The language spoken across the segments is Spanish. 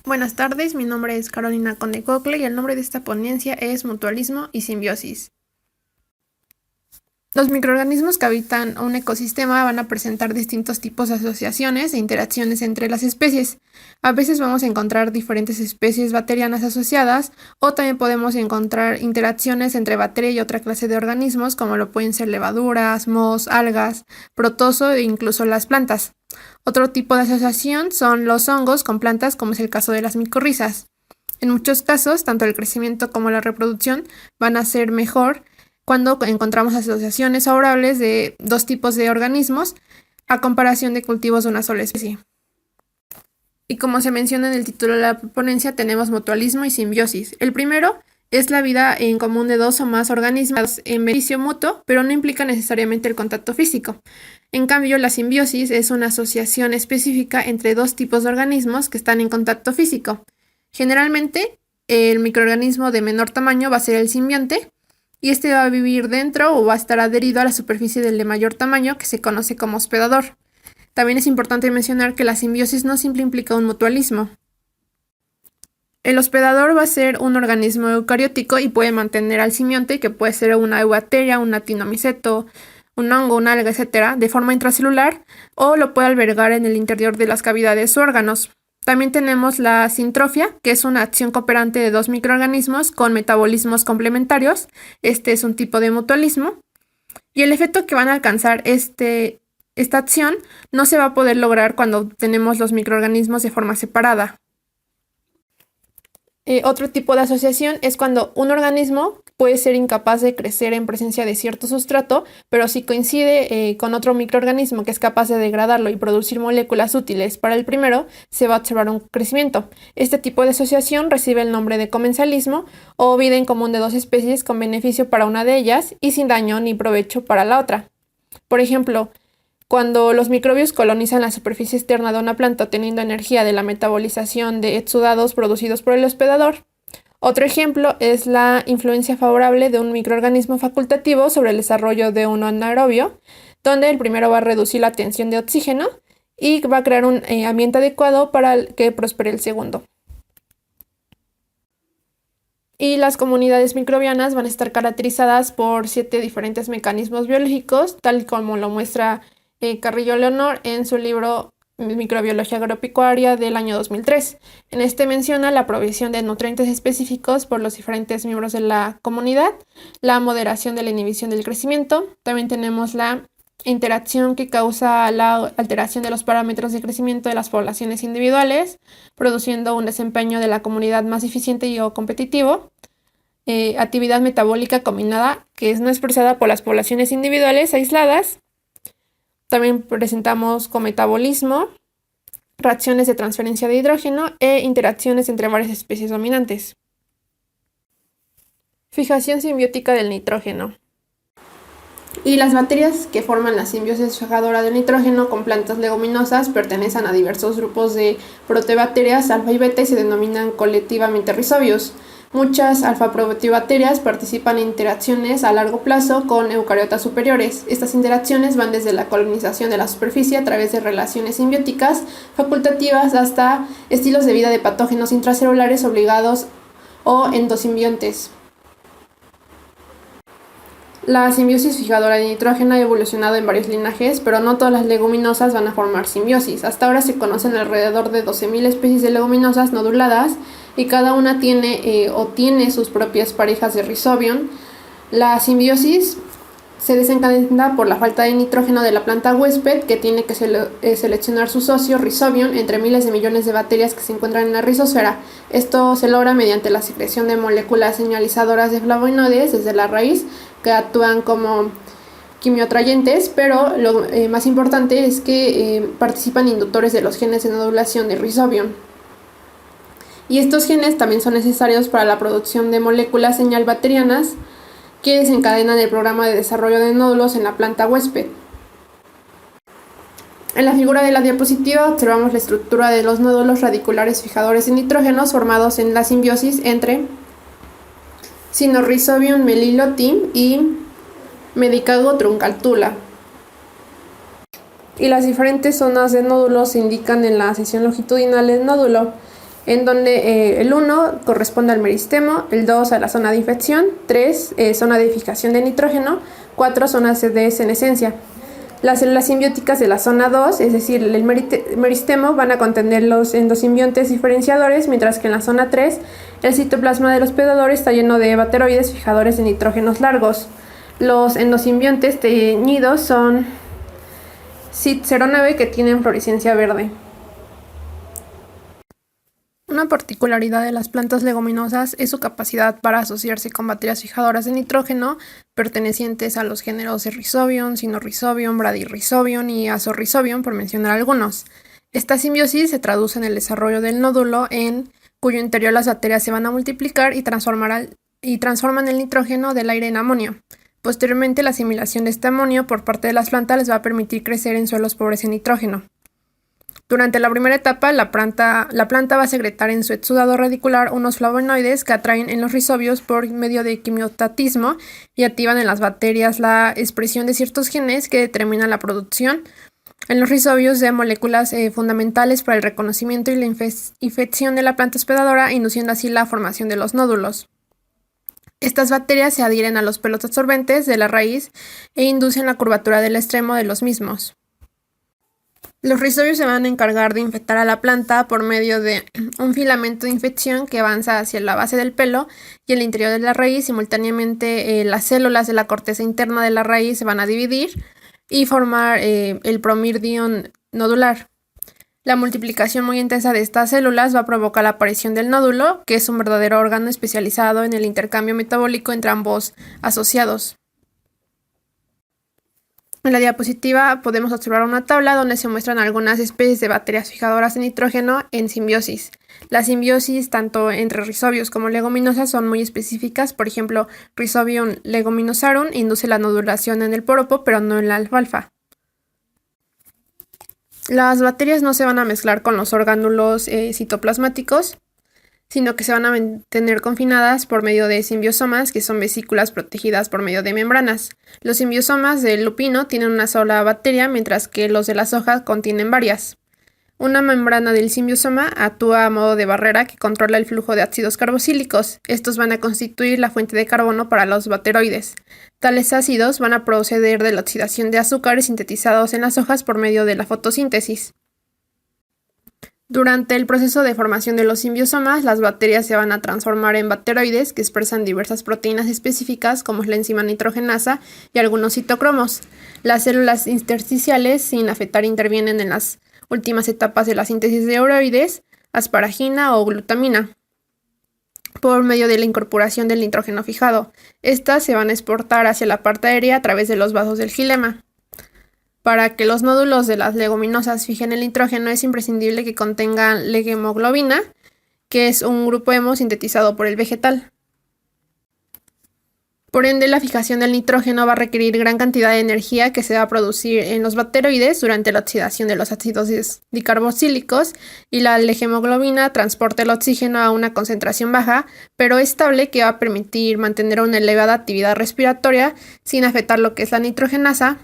Buenas tardes, mi nombre es Carolina Conde Cocle y el nombre de esta ponencia es Mutualismo y Simbiosis. Los microorganismos que habitan un ecosistema van a presentar distintos tipos de asociaciones e interacciones entre las especies. A veces vamos a encontrar diferentes especies bacterianas asociadas o también podemos encontrar interacciones entre bacteria y otra clase de organismos como lo pueden ser levaduras, mohos, algas, protozo e incluso las plantas. Otro tipo de asociación son los hongos con plantas, como es el caso de las micorrizas. En muchos casos, tanto el crecimiento como la reproducción van a ser mejor cuando encontramos asociaciones favorables de dos tipos de organismos a comparación de cultivos de una sola especie. Y como se menciona en el título de la ponencia, tenemos mutualismo y simbiosis. El primero es la vida en común de dos o más organismos en beneficio mutuo, pero no implica necesariamente el contacto físico. En cambio, la simbiosis es una asociación específica entre dos tipos de organismos que están en contacto físico. Generalmente, el microorganismo de menor tamaño va a ser el simbionte, y este va a vivir dentro o va a estar adherido a la superficie del de mayor tamaño, que se conoce como hospedador. También es importante mencionar que la simbiosis no siempre implica un mutualismo. El hospedador va a ser un organismo eucariótico y puede mantener al simbionte, que puede ser una eubacteria, un actinomiceto, un hongo, una alga, etc., de forma intracelular, o lo puede albergar en el interior de las cavidades u órganos. También tenemos la sintrofia, que es una acción cooperante de dos microorganismos con metabolismos complementarios. Este es un tipo de mutualismo. Y el efecto que van a alcanzar esta acción no se va a poder lograr cuando tenemos los microorganismos de forma separada. Otro tipo de asociación es cuando un organismo puede ser incapaz de crecer en presencia de cierto sustrato, pero si coincide con otro microorganismo que es capaz de degradarlo y producir moléculas útiles para el primero, se va a observar un crecimiento. Este tipo de asociación recibe el nombre de comensalismo o vida en común de dos especies con beneficio para una de ellas y sin daño ni provecho para la otra. Por ejemplo, cuando los microbios colonizan la superficie externa de una planta obteniendo energía de la metabolización de exudados producidos por el hospedador. Otro ejemplo es la influencia favorable de un microorganismo facultativo sobre el desarrollo de un anaerobio, donde el primero va a reducir la tensión de oxígeno y va a crear un ambiente adecuado para que prospere el segundo. Y las comunidades microbianas van a estar caracterizadas por 7 diferentes mecanismos biológicos, tal como lo muestra Carrillo Leonor en su libro Microbiología Agropecuaria del año 2003. En este menciona la provisión de nutrientes específicos por los diferentes miembros de la comunidad, la moderación de la inhibición del crecimiento, también tenemos la interacción que causa la alteración de los parámetros de crecimiento de las poblaciones individuales, produciendo un desempeño de la comunidad más eficiente y o competitivo, actividad metabólica combinada que no expresada por las poblaciones individuales aisladas. También presentamos cometabolismo, reacciones de transferencia de hidrógeno e interacciones entre varias especies dominantes. Fijación simbiótica del nitrógeno. Y las bacterias que forman la simbiosis fijadora del nitrógeno con plantas leguminosas pertenecen a diversos grupos de proteobacterias alfa y beta y se denominan colectivamente rhizobios. Muchas alfa-proteobacterias participan en interacciones a largo plazo con eucariotas superiores. Estas interacciones van desde la colonización de la superficie a través de relaciones simbióticas facultativas hasta estilos de vida de patógenos intracelulares obligados o endosimbiontes. La simbiosis fijadora de nitrógeno ha evolucionado en varios linajes, pero no todas las leguminosas van a formar simbiosis. Hasta ahora se conocen alrededor de 12.000 especies de leguminosas noduladas y cada una tiene sus propias parejas de rhizobium. La simbiosis se desencadena por la falta de nitrógeno de la planta huésped, que tiene que seleccionar su socio rhizobium entre miles de millones de bacterias que se encuentran en la rizosfera. Esto se logra mediante la secreción de moléculas señalizadoras de flavonoides desde la raíz, que actúan como quimioatrayentes, pero lo más importante es que participan inductores de los genes de nodulación de rhizobium. Y estos genes también son necesarios para la producción de moléculas señal bacterianas que desencadenan el programa de desarrollo de nódulos en la planta huésped. En la figura de la diapositiva observamos la estructura de los nódulos radiculares fijadores de nitrógenos formados en la simbiosis entre Sinorhizobium meliloti y Medicago truncatula. Y las diferentes zonas de nódulos se indican en la sección longitudinal del nódulo. en donde el 1 corresponde al meristemo, el 2 a la zona de infección, 3 zona de fijación de nitrógeno, 4 zonas de senescencia. Las células simbióticas de la zona 2, es decir, el meristemo, van a contener los endosimbiontes diferenciadores, mientras que en la zona 3 el citoplasma del hospedador está lleno de bacteroides fijadores de nitrógenos largos. Los endosimbiontes teñidos son CYT09 que tienen fluorescencia verde. Una particularidad de las plantas leguminosas es su capacidad para asociarse con bacterias fijadoras de nitrógeno pertenecientes a los géneros Rhizobium, Sinorhizobium, Bradyrhizobium y Azorhizobium, por mencionar algunos. Esta simbiosis se traduce en el desarrollo del nódulo, en cuyo interior las bacterias se van a multiplicar y transforman el nitrógeno del aire en amonio. Posteriormente, la asimilación de este amonio por parte de las plantas les va a permitir crecer en suelos pobres en nitrógeno. Durante la primera etapa, la planta va a secretar en su exudado radicular unos flavonoides que atraen en los rizobios por medio de quimiotatismo y activan en las bacterias la expresión de ciertos genes que determinan la producción en los rizobios de moléculas fundamentales para el reconocimiento y la infección de la planta hospedadora, induciendo así la formación de los nódulos. Estas bacterias se adhieren a los pelos absorbentes de la raíz e inducen la curvatura del extremo de los mismos. Los rizobios se van a encargar de infectar a la planta por medio de un filamento de infección que avanza hacia la base del pelo y el interior de la raíz. Simultáneamente, las células de la corteza interna de la raíz se van a dividir y formar el promirdion nodular. La multiplicación muy intensa de estas células va a provocar la aparición del nódulo, que es un verdadero órgano especializado en el intercambio metabólico entre ambos asociados. En la diapositiva podemos observar una tabla donde se muestran algunas especies de bacterias fijadoras de nitrógeno en simbiosis. Las simbiosis tanto entre rizobios como leguminosas son muy específicas. Por ejemplo, Rhizobium leguminosarum induce la nodulación en el poropo, pero no en la alfalfa. Las bacterias no se van a mezclar con los orgánulos citoplasmáticos, sino que se van a mantener confinadas por medio de simbiosomas, que son vesículas protegidas por medio de membranas. Los simbiosomas del lupino tienen una sola bacteria, mientras que los de las hojas contienen varias. Una membrana del simbiosoma actúa a modo de barrera que controla el flujo de ácidos carboxílicos. Estos van a constituir la fuente de carbono para los bacteroides. Tales ácidos van a proceder de la oxidación de azúcares sintetizados en las hojas por medio de la fotosíntesis. Durante el proceso de formación de los simbiosomas, las bacterias se van a transformar en bacteroides que expresan diversas proteínas específicas como es la enzima nitrogenasa y algunos citocromos. Las células intersticiales, sin afectar, intervienen en las últimas etapas de la síntesis de uroides, asparagina o glutamina, por medio de la incorporación del nitrógeno fijado. Estas se van a exportar hacia la parte aérea a través de los vasos del xilema. Para que los nódulos de las leguminosas fijen el nitrógeno es imprescindible que contengan legemoglobina, que es un grupo hemo sintetizado por el vegetal. Por ende, la fijación del nitrógeno va a requerir gran cantidad de energía que se va a producir en los bacteroides durante la oxidación de los ácidos dicarboxílicos, y la legemoglobina transporta el oxígeno a una concentración baja pero estable que va a permitir mantener una elevada actividad respiratoria sin afectar lo que es la nitrogenasa,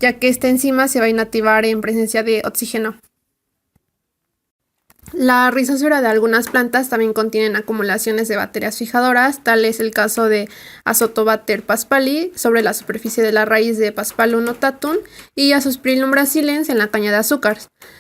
ya que esta enzima se va a inactivar en presencia de oxígeno. La rizosfera de algunas plantas también contienen acumulaciones de bacterias fijadoras, tal es el caso de Azotobacter paspali sobre la superficie de la raíz de Paspalum notatum y Azospirillum brasiliensis en la caña de azúcar.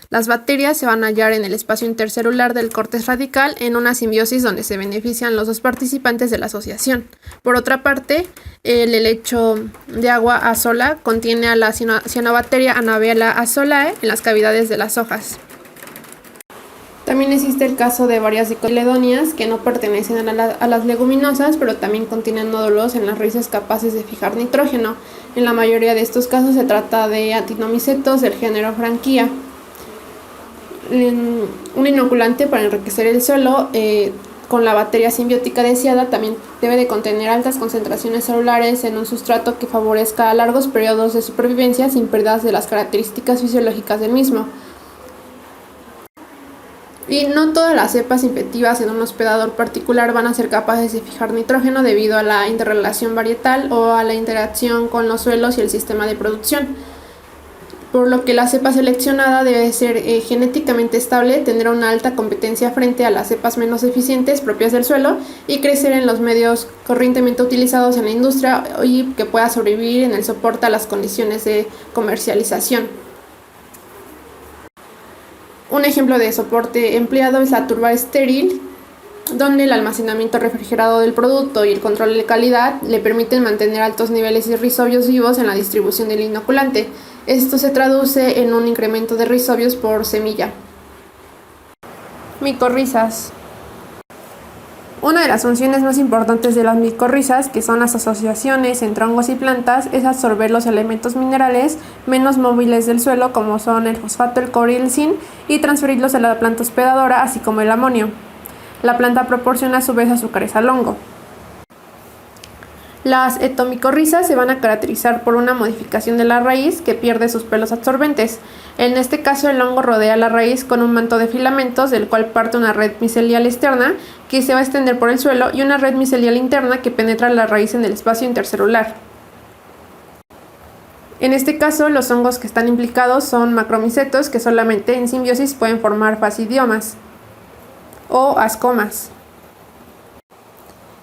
Las bacterias se van a hallar en el espacio intercelular del córtex radical en una simbiosis donde se benefician los dos participantes de la asociación. Por otra parte, el helecho de agua azola contiene a la cianobacteria Annabella azolae en las cavidades de las hojas. También existe el caso de varias dicotiledonias que no pertenecen a las leguminosas, pero también contienen nódulos en las raíces capaces de fijar nitrógeno. En la mayoría de estos casos se trata de actinomicetos del género Franquia. Un inoculante para enriquecer el suelo con la bacteria simbiótica deseada también debe de contener altas concentraciones celulares en un sustrato que favorezca largos periodos de supervivencia sin pérdidas de las características fisiológicas del mismo. Y no todas las cepas infectivas en un hospedador particular van a ser capaces de fijar nitrógeno debido a la interrelación varietal o a la interacción con los suelos y el sistema de producción. por lo que la cepa seleccionada debe ser genéticamente estable, tener una alta competencia frente a las cepas menos eficientes propias del suelo y crecer en los medios corrientemente utilizados en la industria y que pueda sobrevivir en el soporte a las condiciones de comercialización. Un ejemplo de soporte empleado es la turba estéril, donde el almacenamiento refrigerado del producto y el control de calidad le permiten mantener altos niveles de rizobios vivos en la distribución del inoculante. Esto se traduce en un incremento de rizobios por semilla. Micorrizas. Una de las funciones más importantes de las micorrizas, que son las asociaciones entre hongos y plantas, es absorber los elementos minerales menos móviles del suelo, como son el fosfato, el cobre y el zinc, y transferirlos a la planta hospedadora, así como el amonio. La planta proporciona a su vez azúcares al hongo. Las etomicorrizas se van a caracterizar por una modificación de la raíz que pierde sus pelos absorbentes. En este caso, el hongo rodea la raíz con un manto de filamentos, del cual parte una red micelial externa que se va a extender por el suelo y una red micelial interna que penetra la raíz en el espacio intercelular. En este caso, los hongos que están implicados son macromicetos, que solamente en simbiosis pueden formar fasidiomas o ascomas.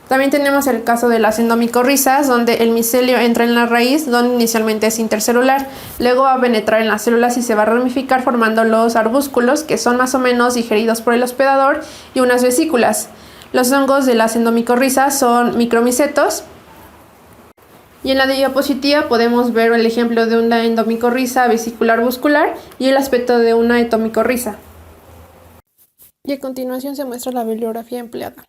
También tenemos el caso de las endomicorrizas, donde el micelio entra en la raíz, donde inicialmente es intercelular, luego va a penetrar en las células y se va a ramificar formando los arbúsculos, que son más o menos digeridos por el hospedador, y unas vesículas. Los hongos de las endomicorrizas son micromicetos. Y en la diapositiva podemos ver el ejemplo de una endomicorriza vesicular-arbuscular y el aspecto de una etomicorriza. Y a continuación se muestra la bibliografía empleada.